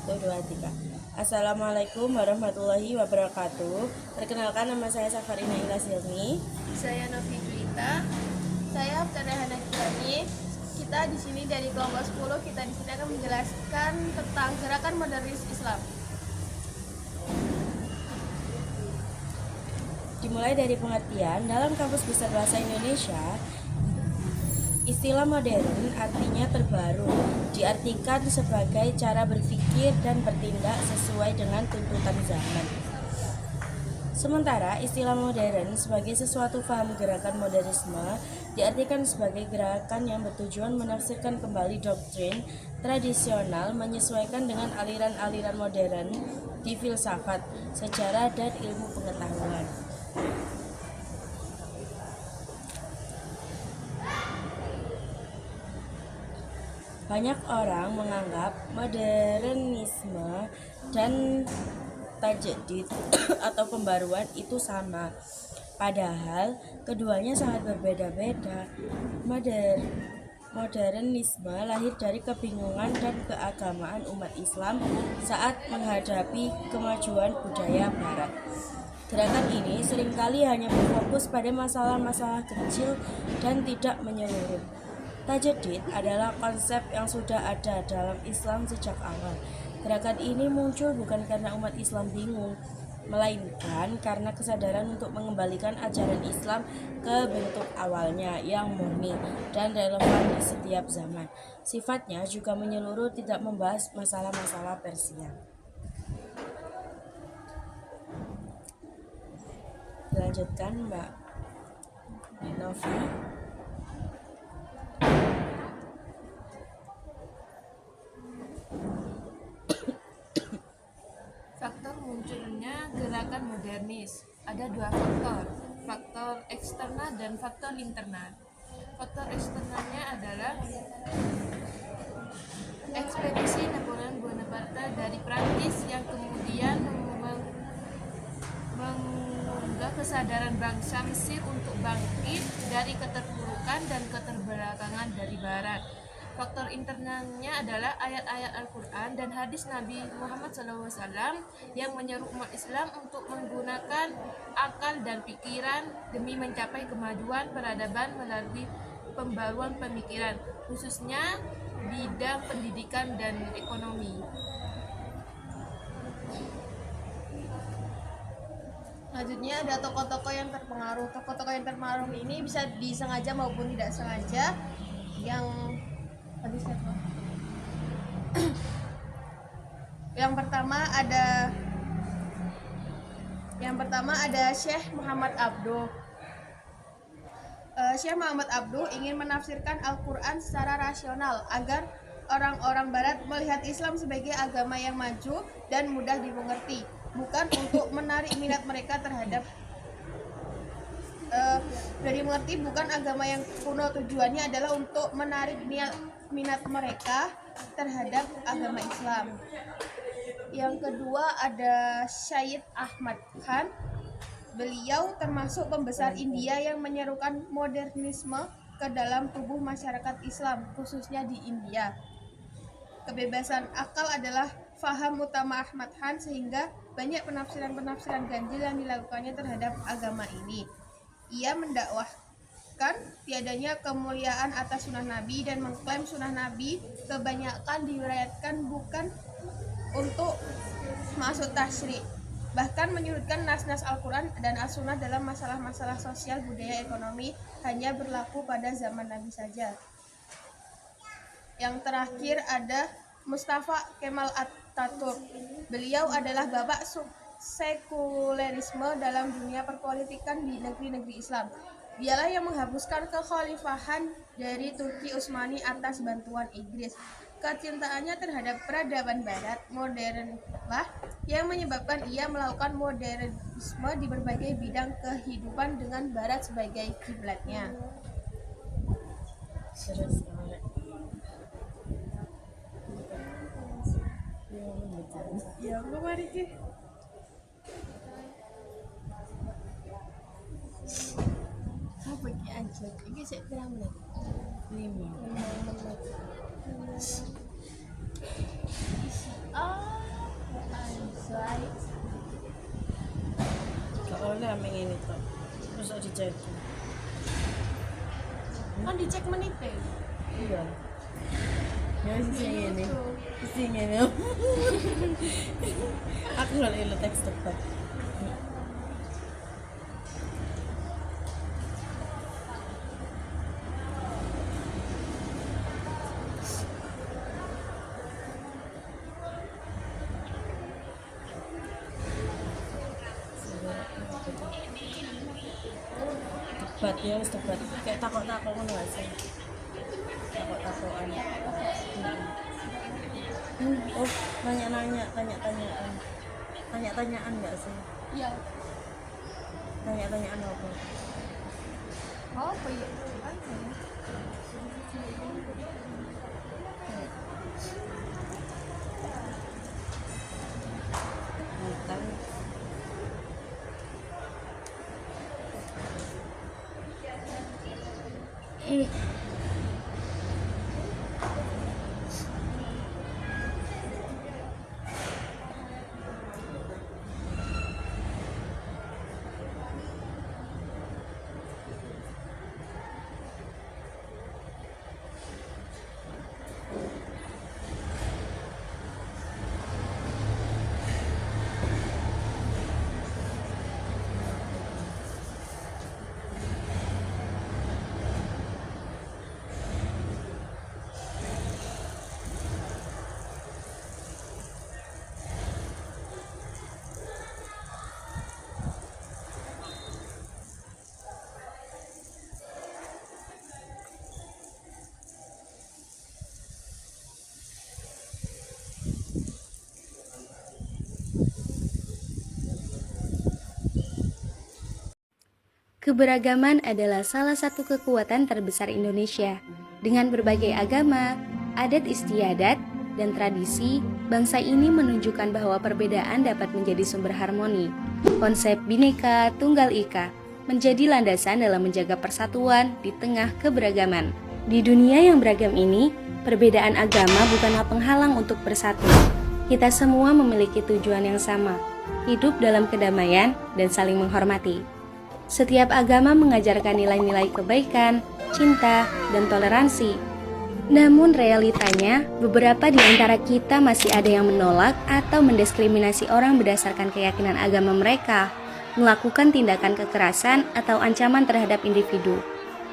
1, 2, 3. Assalamualaikum warahmatullahi wabarakatuh. Perkenalkan, nama saya Safarina Ila Silmi. Saya Novi Juwita. Saya Abdara Hanakirani. Kita di sini dari kelompok 10. Kita di sini akan menjelaskan tentang gerakan modernis Islam. Dimulai dari pengertian, dalam Kamus Besar Bahasa Indonesia, istilah modern artinya terbaru, diartikan sebagai cara berpikir dan bertindak sesuai dengan tuntutan zaman. Sementara istilah modern sebagai sesuatu paham gerakan modernisme diartikan sebagai gerakan yang bertujuan menafsirkan kembali doktrin tradisional menyesuaikan dengan aliran-aliran modern di filsafat, sejarah, dan ilmu pengetahuan. Banyak orang menganggap modernisme dan tajdid atau pembaruan itu sama. Padahal keduanya sangat berbeda-beda. Modernisme lahir dari kebingungan dan keagamaan umat Islam saat menghadapi kemajuan budaya barat. Gerakan ini seringkali hanya berfokus pada masalah-masalah kecil dan tidak menyeluruh. Tajdid adalah konsep yang sudah ada dalam Islam sejak awal. Gerakan ini muncul bukan karena umat Islam bingung, melainkan karena kesadaran untuk mengembalikan ajaran Islam ke bentuk awalnya yang murni dan relevan di setiap zaman. Sifatnya juga menyeluruh, tidak membahas masalah-masalah Persia. Dilanjutkan Mbak Novi. Faktor munculnya gerakan modernis ada dua faktor, faktor eksternal dan faktor internal. Faktor eksternalnya adalah ekspedisi Napoleon Bonaparte dari Prancis yang kemudian mengunggah kesadaran bangsa Mesir untuk bangkit dari keterpurukan dan keterbelakangan dari Barat. Faktor internalnya adalah ayat-ayat Al-Quran dan hadis Nabi Muhammad SAW yang menyeru umat Islam untuk menggunakan akal dan pikiran demi mencapai kemajuan peradaban melalui pembaruan pemikiran, khususnya bidang pendidikan dan ekonomi. Selanjutnya ada tokoh-tokoh yang terpengaruh. Tokoh-tokoh yang terpengaruh ini bisa disengaja maupun tidak sengaja. Yang pertama ada Syekh Muhammad Abduh. Syekh Muhammad Abduh ingin menafsirkan Al-Quran secara rasional agar orang-orang Barat melihat Islam sebagai agama yang maju dan mudah dimengerti, bukan untuk menarik minat mereka terhadap bukan agama yang kuno. Tujuannya adalah untuk menarik minat mereka terhadap agama Islam. Yang kedua ada Syed Ahmad Khan. Beliau termasuk pembesar India yang menyerukan modernisme ke dalam tubuh masyarakat Islam, khususnya di India. Kebebasan akal adalah faham utama Ahmad Khan, sehingga banyak penafsiran-penafsiran ganjil yang dilakukannya terhadap agama ini. Ia mendakwahkan tiadanya kemuliaan atas sunnah Nabi dan mengklaim sunnah Nabi kebanyakan diriwayatkan bukan untuk masuk tasyrik, bahkan menyudutkan nas-nas Al-Quran dan As-Sunnah dalam masalah-masalah sosial, budaya, ekonomi hanya berlaku pada zaman Nabi saja. Yang terakhir ada Mustafa Kemal Atatürk. Beliau adalah bapak sekulerisme dalam dunia perpolitikan di negeri-negeri Islam. Dialah yang menghapuskan kekhalifahan dari Turki Utsmani atas bantuan Inggris. Kecintaannya terhadap peradaban Barat modernlah yang menyebabkan ia melakukan modernisme di berbagai bidang kehidupan dengan Barat sebagai kiblatnya. Ya, kemarin sih. Apa ki anjir? Iki sik pirang menit? 5 menit. rame ini tuh. Terus dicek. Kan dicek menitnya. Iya. Ya sih ini. Sing ini. Aku lagi teks tepat. Debat ya, wis debat. Kayak takok-takok ngono gak sih? Takok-takokan. Oh, tanya-tanyaan. Tanya-tanyaan enggak sih? Iya. Tanya-tanyaan apa? Apa ya? Tentang Keberagaman adalah salah satu kekuatan terbesar Indonesia. Dengan berbagai agama, adat istiadat, dan tradisi, bangsa ini menunjukkan bahwa perbedaan dapat menjadi sumber harmoni. Konsep Bhinneka Tunggal Ika menjadi landasan dalam menjaga persatuan di tengah keberagaman. Di dunia yang beragam ini, perbedaan agama bukanlah penghalang untuk bersatu. Kita semua memiliki tujuan yang sama, hidup dalam kedamaian dan saling menghormati. Setiap agama mengajarkan nilai-nilai kebaikan, cinta, dan toleransi. Namun realitanya, beberapa di antara kita masih ada yang menolak atau mendiskriminasi orang berdasarkan keyakinan agama mereka, melakukan tindakan kekerasan atau ancaman terhadap individu,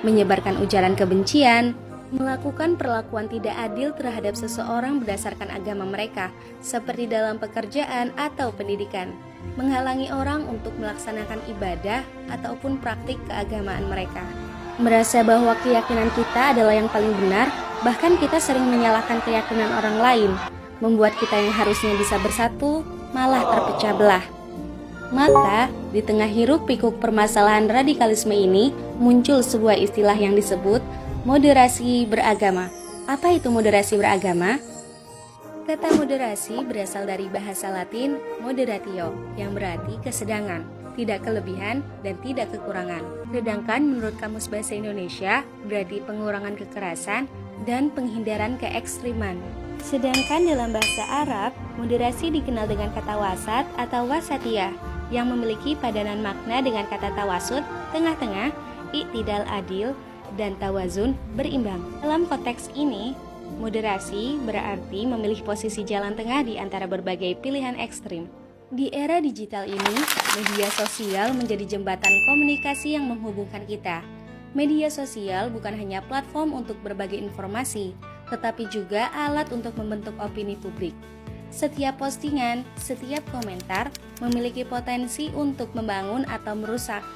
menyebarkan ujaran kebencian, melakukan perlakuan tidak adil terhadap seseorang berdasarkan agama mereka, seperti dalam pekerjaan atau pendidikan, menghalangi orang untuk melaksanakan ibadah ataupun praktik keagamaan mereka. Merasa bahwa keyakinan kita adalah yang paling benar, bahkan kita sering menyalahkan keyakinan orang lain, membuat kita yang harusnya bisa bersatu malah terpecah belah. Maka, di tengah hiruk-pikuk permasalahan radikalisme ini, muncul sebuah istilah yang disebut moderasi beragama. Apa itu moderasi beragama? Kata moderasi berasal dari bahasa Latin moderatio, yang berarti kesedangan, tidak kelebihan dan tidak kekurangan. Sedangkan menurut Kamus Bahasa Indonesia, berarti pengurangan kekerasan dan penghindaran keekstriman. Sedangkan dalam bahasa Arab, moderasi dikenal dengan kata wasat atau wasatiyah, yang memiliki padanan makna dengan kata tawasud, tengah-tengah, i'tidal adil, dan tawazun, berimbang. Dalam konteks ini, moderasi berarti memilih posisi jalan tengah di antara berbagai pilihan ekstrim. Di era digital ini, media sosial menjadi jembatan komunikasi yang menghubungkan kita. Media sosial bukan hanya platform untuk berbagi informasi, tetapi juga alat untuk membentuk opini publik. Setiap postingan, setiap komentar memiliki potensi untuk membangun atau merusak.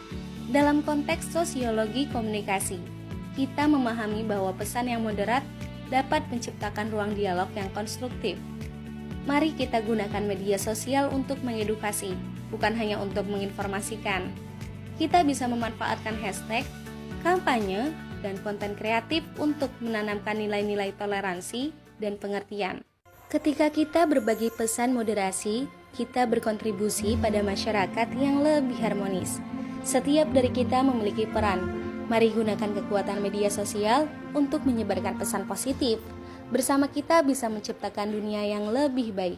Dalam konteks sosiologi komunikasi, kita memahami bahwa pesan yang moderat dapat menciptakan ruang dialog yang konstruktif. Mari kita gunakan media sosial untuk mengedukasi, bukan hanya untuk menginformasikan. Kita bisa memanfaatkan hashtag, kampanye, dan konten kreatif untuk menanamkan nilai-nilai toleransi dan pengertian. Ketika kita berbagi pesan moderasi, kita berkontribusi pada masyarakat yang lebih harmonis. Setiap dari kita memiliki peran. Mari gunakan kekuatan media sosial untuk menyebarkan pesan positif. Bersama kita bisa menciptakan dunia yang lebih baik.